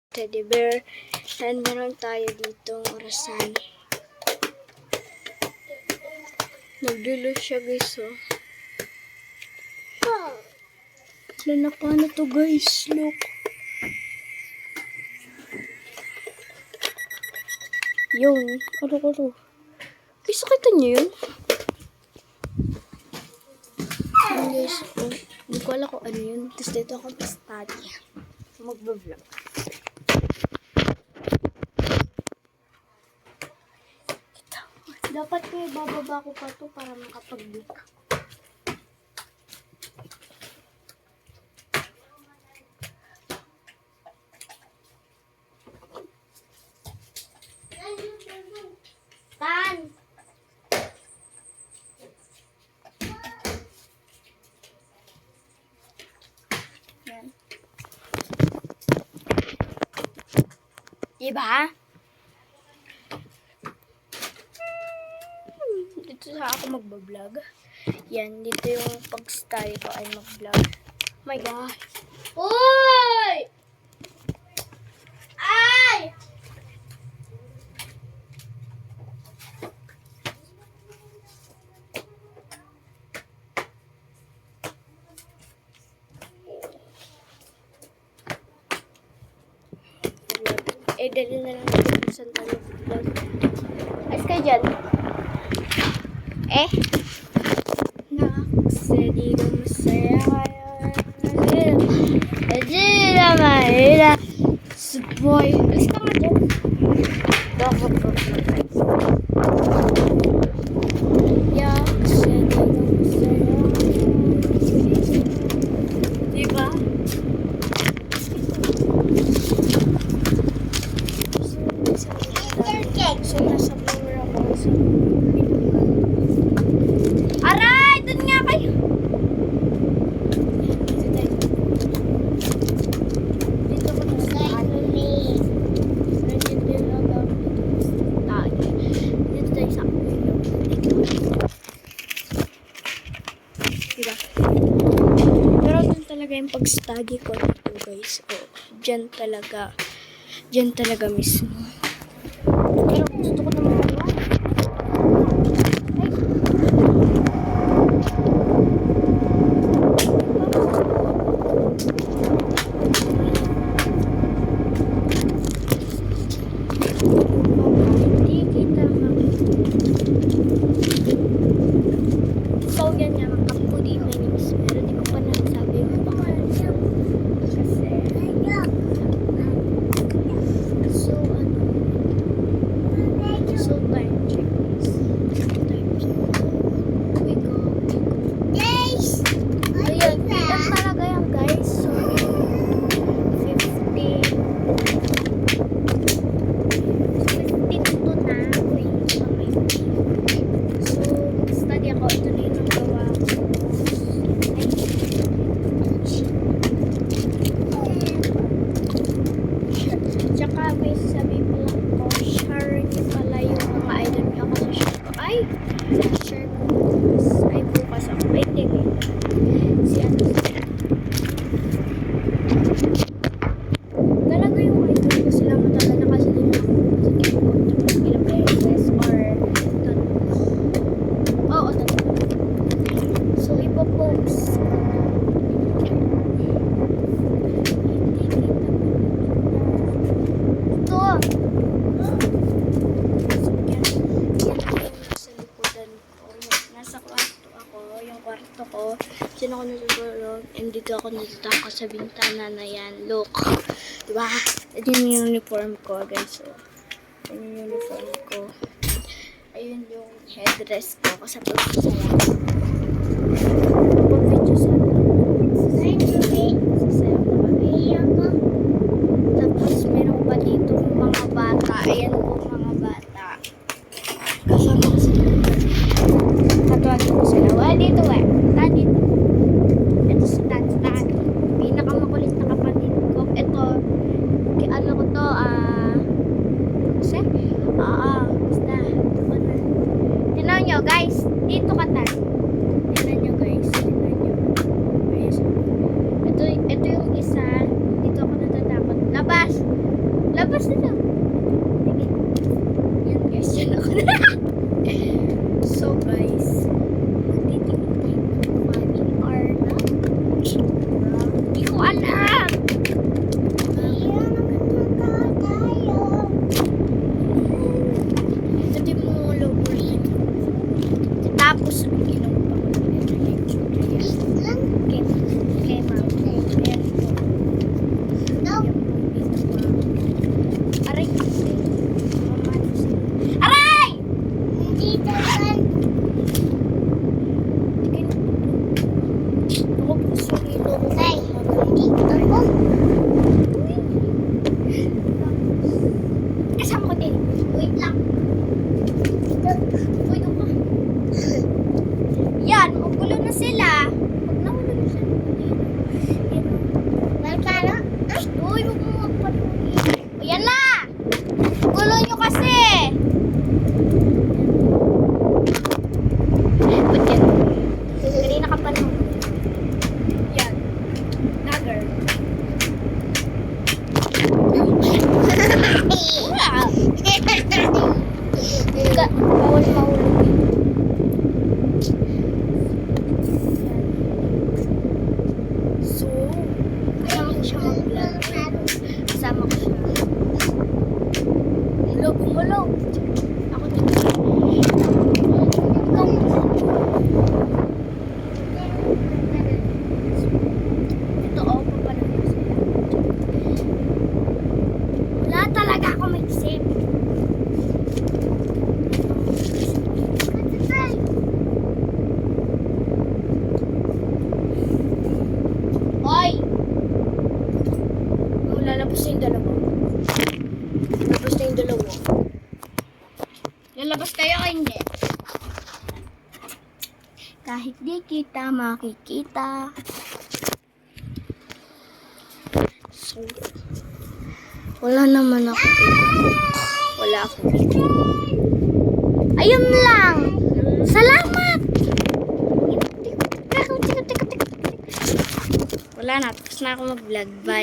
teddy bear. And meron tayo ditong orasan. Nagdulo siya guys, oh. Nanaka na to guys, look. Yun, ano. Guys, nakita niyo yun? Yun guys, oh. Hindi ko alam kung ano yun. Tapos dito ako pa-study. Magbablog. Dapat ko ibababa ko pa to para makapag-book. Tan! Yan. Diba? Dito sa ako magbablog. Yan, dito yung pag-study ko ay mag-vlog. Oh my God. Uy! Ay! Dali na lang natin sa tayo vlog. Ayos kayo dyan. Nakasali ka masaya kayo. Hindi na mahira. Suboy. Alis ka nga dyan. Bakit ko na guys. Nakasali ka masaya. Diba? So, nasa floor ako. So, aray! Doon nga kayo! Dito ko na sa dito tayo sa diba? Pero doon talaga yung pag-study ko dito guys. O, dyan talaga mismo. Pero gusto ko naman magawa. Hindi kita so yan nga mga kapudi, my name is Pero di ko pa nasabi yung pangalan niya. Kasi so time check. We go. Guys! Ayan, ilan talaga yan guys. So, 15 to na. Wait, so, study ako. Ito na yung nagawa ko. Tsaka may sabi pala ko, share niyo pala yung mga idol niyo ako sa share ko. Ay! Share ko. Ay, bukas ako. Ay, hindi. Si ano. Talaga yung idol ko sila matagal na kasi din ako. Kasi hindi ko ilang beses or oo, so, ipopost ko. Kwarto ko. Diyan ako natutulog. And dito ako natutako sa bintana na yan. Look. Diba? Ayun yung uniform ko, guys. So, ayun yung uniform ko. Ayun yung headdress ko. Kasapos ko sa lang. Pag-video sa sasayaw na kami. Tapos, meron pa dito mga bata. Ayan po mga bata. Kasama ko sila. Tatuagin ko sila. Wala dito eh. Dito. Ito si Stan. Pinakamakulit na kapatid ko. Ito. Ano ko to. Kasi? Basta. Tignan nyo guys. Dito ka Tan. Tignan nyo guys. Labas na lang. Sige. Yan guys, yan ako na. So guys, magtitingin tayo ng money or na. Hindi ko alam. Ito yung mga lovers. Tapos, ginawa pa ko ng electric. Kay ma'am. Ayan po. Aray! Aray! Ako po sa rilo ko. Kasama ko din. Wait lang. Wait ako. Yan, magulo na sila. Pag nagulo na sila. Malkano? Uy, huwag mo magpaluin. O yan na! Gulo nyo kasi! Ba't yan? Kanina ka pa nung. Yan. Nagger. Bawal mahulog. So, kasama ko siya mag-vlog. Kasama ko siya. Hello, gumulaw. Ako dito. Ikaw. Ito, ako pa pala. Wala talaga ako mag-isip. Hoy! Lalabas na yung dalawa. Lalabas na yung dalawa. Lalabas kayo o hindi? Kahit di kita makikita. So, wala naman ako dito. Wala ako dito. Ayun lang! Salamat! Wala na. Tapos na ako mag-vlog. Bye.